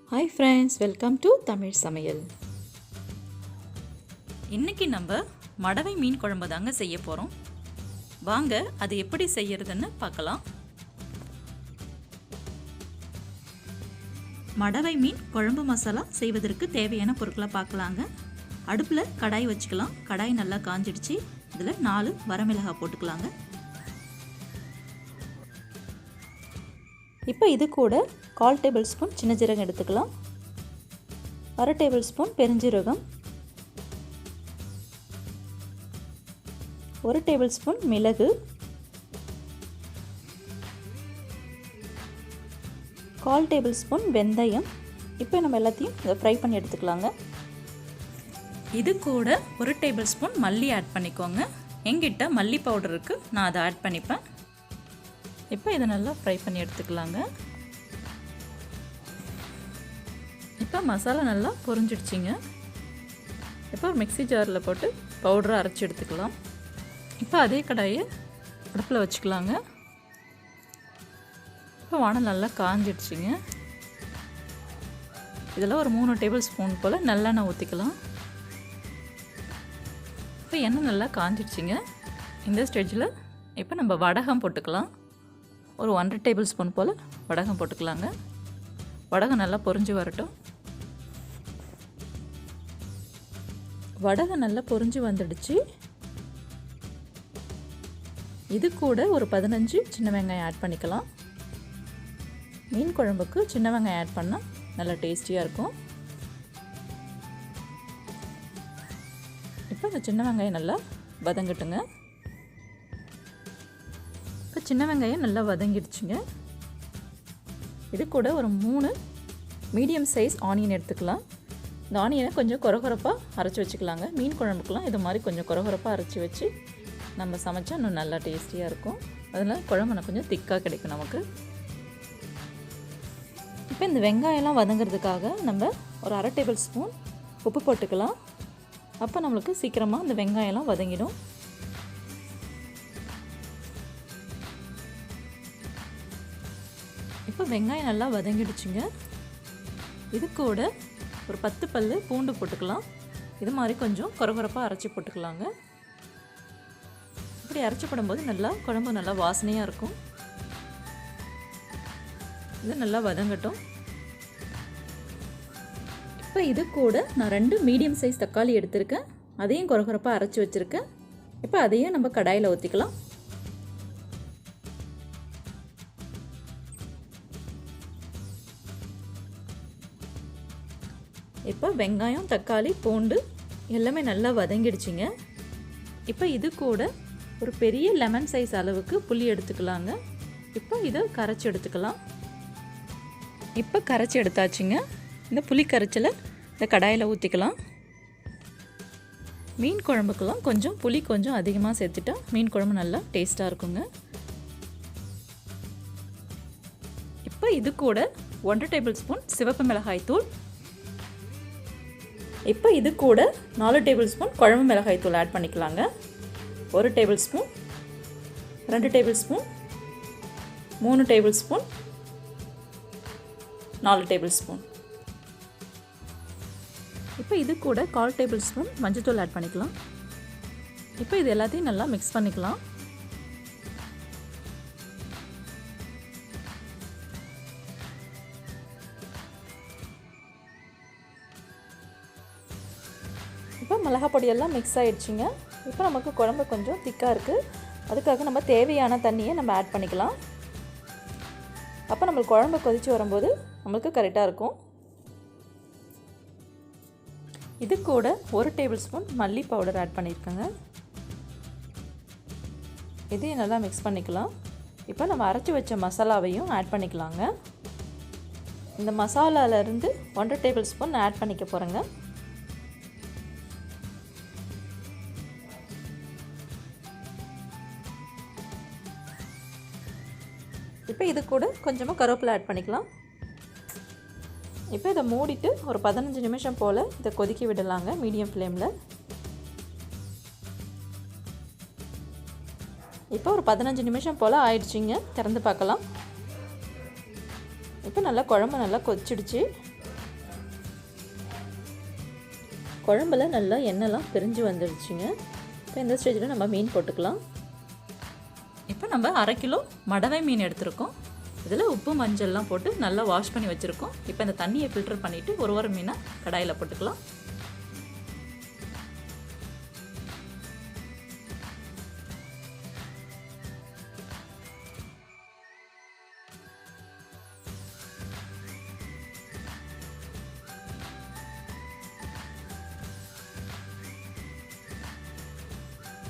Hi friends, welcome to Tamil Samayal. இன்னைக்கு நம்ம மடவை மீன் குழம்பு தாங்க செய்ய போறோம். வாங்க அது எப்படி செய்யறதுன்னு பார்க்கலாம். மடவை மீன் குழம்பு மசாலா செய்வதற்கு தேவையான பொருட்களை பார்க்கலாங்க. அடுப்பில் கடாய் வச்சுக்கலாம். கடாய் நல்லா காஞ்சிடுச்சு. இதில் 4 வரமிளகாய் போட்டுக்கலாங்க. இப்போ இது கூட 1/4 டேபிள் ஸ்பூன் சின்ன ஜீரகம் எடுத்துக்கலாம். 1/2 டேபிள் ஸ்பூன் பெருஞ்சீரகம், 1 டேபிள் ஸ்பூன் மிளகு, 1/4 டேபிள் ஸ்பூன் வெந்தயம். இப்போ நம்ம எல்லாத்தையும் இதை ஃப்ரை பண்ணி எடுத்துக்கலாங்க. இது கூட 1 டேபிள் ஸ்பூன் மல்லி ஆட் பண்ணிக்கோங்க. எங்கிட்ட மல்லி பவுடர் இருக்குது, நான் அதை ஆட் பண்ணிப்பேன். இப்போ இதை நல்லா ஃப்ரை பண்ணி எடுத்துக்கலாங்க. இப்போ மசாலா நல்லா பொரிஞ்சிடுச்சிங்க. இப்போ ஒரு மிக்ஸி ஜாரில் போட்டு பவுடரை அரைச்சி எடுத்துக்கலாம். இப்போ அதே கடாயை அடுப்பில் வச்சுக்கலாங்க. இப்போ வானல் நல்லா காஞ்சிடுச்சிங்க. இதில் ஒரு 3 டேபிள் ஸ்பூன் போல் நல்லெண்ணெய் ஊற்றிக்கலாம். இப்போ எண்ணெய் நல்லா காஞ்சிடுச்சிங்க. இந்த ஸ்டேஜில் இப்போ நம்ம வடகம் போட்டுக்கலாம். ஒரு 1/2 டேபிள் ஸ்பூன் போல் வடகம் போட்டுக்கலாங்க. வடகம் நல்லா பொரிஞ்சு வரட்டும். வடகம் நல்லா பொரிஞ்சு வந்துடுச்சு. இது கூட ஒரு 15 சின்ன வெங்காயம் ஆட் பண்ணிக்கலாம். மீன் குழம்புக்கு சின்ன வெங்காயம் ஆட் பண்ணால் நல்லா டேஸ்டியாக இருக்கும். இப்போ இந்த சின்ன வெங்காயம் நல்லா வதங்கட்டுங்க. இப்போ சின்ன வெங்காயம் நல்லா வதங்கிடுச்சுங்க. இது கூட ஒரு 3 மீடியம் சைஸ் ஆனியன் எடுத்துக்கலாம். இந்த ஆனியனை கொஞ்சம் கொரகொரப்பாக அரைச்சி வச்சுக்கலாங்க. மீன் குழம்புக்கெலாம் இது மாதிரி கொஞ்சம் கொரகொரப்பாக அரைச்சி வச்சு நம்ம சமைச்சா இன்னும் நல்லா டேஸ்டியாக இருக்கும். அதனால் குழம்பு கொஞ்சம் திக்காக கிடைக்கும் நமக்கு. இப்போ இந்த வெங்காயம்லாம் வதங்கிறதுக்காக நம்ம ஒரு 1/2 டேபிள் ஸ்பூன் உப்பு போட்டுக்கலாம். அப்போ நம்மளுக்கு சீக்கிரமாக இந்த வெங்காயம்லாம் வதங்கிடும். இப்போ வெங்காயம் நல்லா வதங்கிடுச்சுங்க. இது கூட ஒரு 10 பல்லு பூண்டு போட்டுக்கலாம். இது மாதிரி கொஞ்சம் கொரகொரப்பாக அரைச்சி போட்டுக்கலாங்க. இப்படி அரைச்சி போடும்போது நல்லா குழம்பு நல்லா வாசனையாக இருக்கும். இது நல்லா வதங்கட்டும். இப்போ இது கூட நான் 2 மீடியம் சைஸ் தக்காளி எடுத்திருக்கேன். அதையும் கொரகொரப்பாக அரைச்சி வச்சுருக்கேன். இப்போ அதையும் நம்ம கடாயில் ஊற்றிக்கலாம். இப்போ வெங்காயம், தக்காளி, பூண்டு எல்லாமே நல்லா வதங்கிடுச்சிங்க. இப்போ இது கூட ஒரு பெரிய லெமன் சைஸ் அளவுக்கு புளி எடுத்துக்கலாங்க. இப்போ இதை கரைச்சி எடுத்துக்கலாம். இப்போ கரைச்சி எடுத்தாச்சுங்க. இந்த புளி கரைச்சலை இந்த கடாயில் ஊற்றிக்கலாம். மீன் குழம்புக்கெல்லாம் கொஞ்சம் புளி கொஞ்சம் அதிகமாக சேர்த்துட்டா மீன் குழம்பு நல்லா டேஸ்ட்டாக இருக்குங்க. இப்போ இது கூட 1 டேபிள் ஸ்பூன் சிவப்பு மிளகாய் தூள், இப்போ இது கூட 4 டேபிள் ஸ்பூன் குழம்பு மிளகாய் தூள் ஆட் பண்ணிக்கலாங்க. 1 table spoon, 2 table spoon, 3 table spoon, 4 table spoon. இப்போ இது கூட 1/4 டேபிள் ஸ்பூன் மஞ்சள்தூள் ஆட் பண்ணிக்கலாம். இப்போ இது எல்லாத்தையும் நல்லா மிக்ஸ் பண்ணிக்கலாம். இப்போ மிளகாய் பொடியெல்லாம் மிக்ஸ் ஆகிடுச்சிங்க. இப்போ நமக்கு குழம்பு கொஞ்சம் திக்காக இருக்குது. அதுக்காக நம்ம தேவையான தண்ணியை நம்ம ஆட் பண்ணிக்கலாம். அப்போ நம்மளுக்கு குழம்பு கொதித்து வரும்போது நம்மளுக்கு கரெக்டாக இருக்கும். இது கூட 1 டேபிள் ஸ்பூன் மல்லி பவுடர் ஆட் பண்ணியிருக்கேங்க. இதையும் நல்லா மிக்ஸ் பண்ணிக்கலாம். இப்போ நம்ம அரைச்சி வச்ச மசாலாவையும் ஆட் பண்ணிக்கலாங்க. இந்த மசாலாவிலேருந்து 1 டேபிள் ஸ்பூன் ஆட் பண்ணிக்க போகிறேங்க. இப்போ இது கூட கொஞ்சமாக கருவேப்பிலை ஆட் பண்ணிக்கலாம். இப்போ இதை மூடிட்டு ஒரு 15 நிமிஷம் போல் இதை கொதிக்க விடலாங்க மீடியம் ஃப்ளேமில். இப்போ ஒரு 15 நிமிஷம் போல் ஆயிடுச்சிங்க. திறந்து பார்க்கலாம். இப்போ நல்லா குழம்பு நல்லா கொதிச்சிடுச்சு. குழம்புல நல்லா எண்ணெய்லாம் பிரிஞ்சு வந்துடுச்சுங்க. இப்போ இந்த ஸ்டேஜில் நம்ம மீன் போட்டுக்கலாம். இப்போ நம்ம 1/2 கிலோ மடவை மீன் எடுத்துருக்கோம். இதில் உப்பு மஞ்சள்லாம் போட்டு நல்லா வாஷ் பண்ணி வச்சுருக்கோம். இப்போ இந்த தண்ணியை ஃபில்டர் பண்ணிவிட்டு ஒரு மீனை கடாயில் போட்டுக்கலாம்.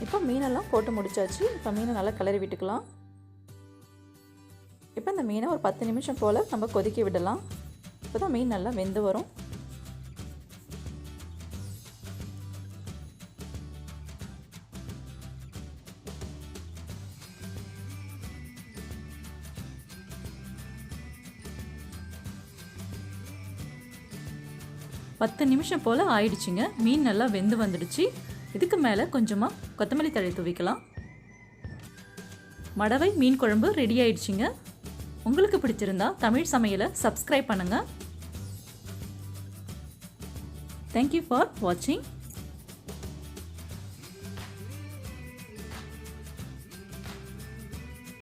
இப்போ மீனெல்லாம் போட்டு முடிச்சாச்சு. இப்போ மீனை நல்லா கிளறி விட்டுக்கலாம். இப்போ இந்த மீனை ஒரு 10 நிமிஷம் போல் நம்ம கொதிக்க விடலாம். இப்போ தான் மீன் நல்லா வெந்து வரும். பத்து நிமிஷம் போல் ஆயிடுச்சுங்க. மீன் நல்லா வெந்து வந்துடுச்சு. இதுக்கு மேலே கொஞ்சமாக கொத்தமல்லி தழை தூவிக்கலாம். மடவை மீன் குழம்பு ரெடி ஆயிடுச்சுங்க. உங்களுக்கு பிடிச்சிருந்தா தமிழ் சமையலை சப்ஸ்கிரைப் பண்ணுங்கள். தேங்க்யூ ஃபார் வாட்சிங்.